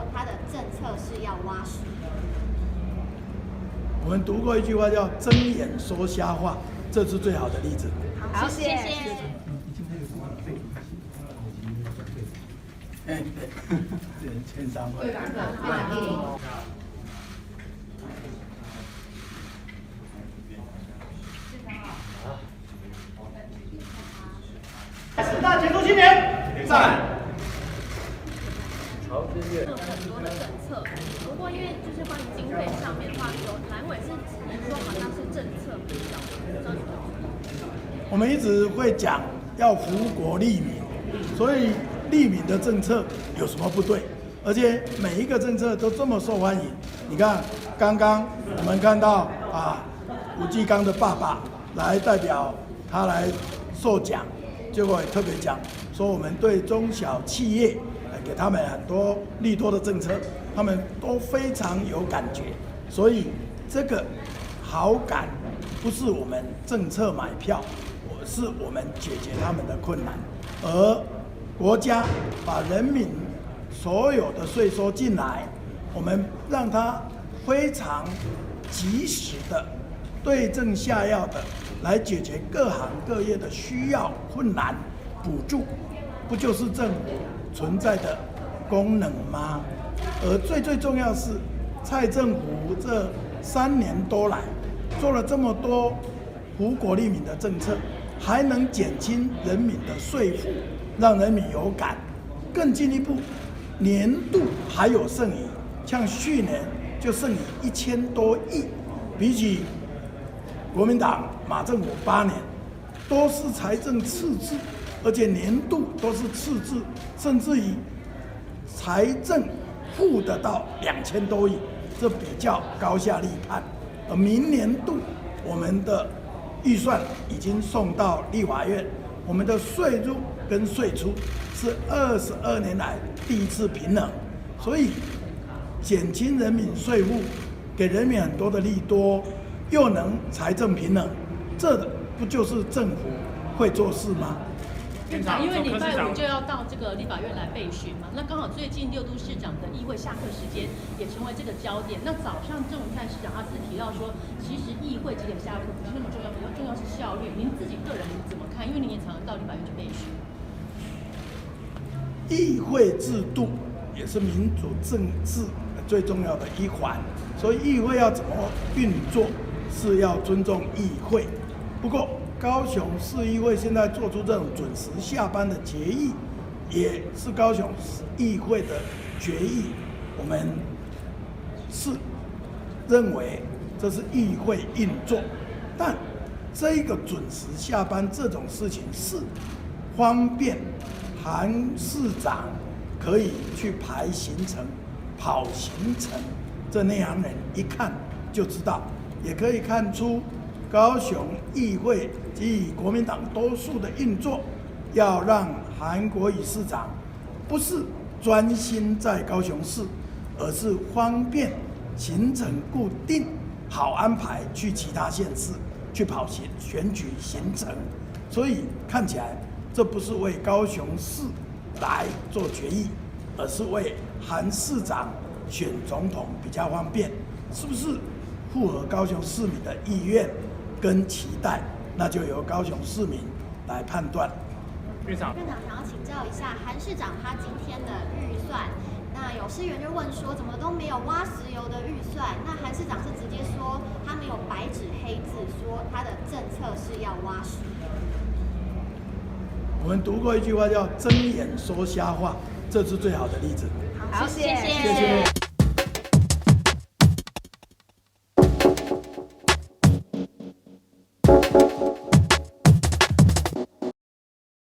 说他的政策是要挖石油。我们读过一句话叫“睁眼说瞎话”，这是最好的例子。好，谢谢。对，签商会。10大杰出青年，赞。有很多的政策，不过因为就是关于经费上面的话，有蓝委是指说好像是政策不一样，我们一直会讲要福国利民，所以利民的政策有什么不对？而且每一个政策都这么受欢迎。你看，刚刚我们看到吴继刚的爸爸来代表他来受奖，结果也特别讲说我们对中小企业给他们很多利多的政策，他们都非常有感觉。所以这个好感不是我们政策买票，是我们解决他们的困难，而国家把人民所有的税收进来，我们让他非常及时的对症下药的来解决各行各业的需要困难，补助，不就是政府存在的功能吗？而最重要是，蔡政府这3年多来做了这么多福国利民的政策，还能减轻人民的税负，让人民有感。更进一步，年度还有剩余，像去年就剩余1000多亿，比起国民党马政府8年，都是财政赤字，而且年度都是赤字，甚至于财政负的到2000多亿，这比较高下立判。而明年度我们的预算已经送到立法院，我们的税入跟税出是22年来第一次平衡，所以减轻人民税负，给人民很多的利多，又能财政平衡，这不就是政府会做事吗？院长，因为礼拜5就要到这个立法院来备询嘛，那刚好最近6都市长的议会下课时间也成为这个焦点。那早上郑文灿市长他自己提到说，其实议会几点下课不是那么重要，比较重要是效率。您自己个人怎么看？因为您也常常到立法院去备询。议会制度也是民主政治最重要的一环，所以议会要怎么运作，是要尊重议会。不过，高雄市议会现在做出这种准时下班的决议，也是高雄市议会的决议。我们是认为这是议会运作，但这个准时下班这种事情是方便韩市长可以去排行程、跑行程，这内行人一看就知道，也可以看出高雄议会及以国民党多数的运作，要让韩国瑜市长不是专心在高雄市，而是方便行程固定，好安排去其他县市去跑选举行程。所以看起来这不是为高雄市来做决议，而是为韩市长选总统比较方便，是不是符合高雄市民的意愿跟期待？那就由高雄市民来判断。院长想要请教一下韩市长他今天的预算，那有市员就问说，怎么都没有挖石油的预算？那韩市长是直接说他没有白纸黑字说他的政策是要挖石油。我们读过一句话叫“睁眼说瞎话”，这是最好的例子。好，谢谢。谢谢。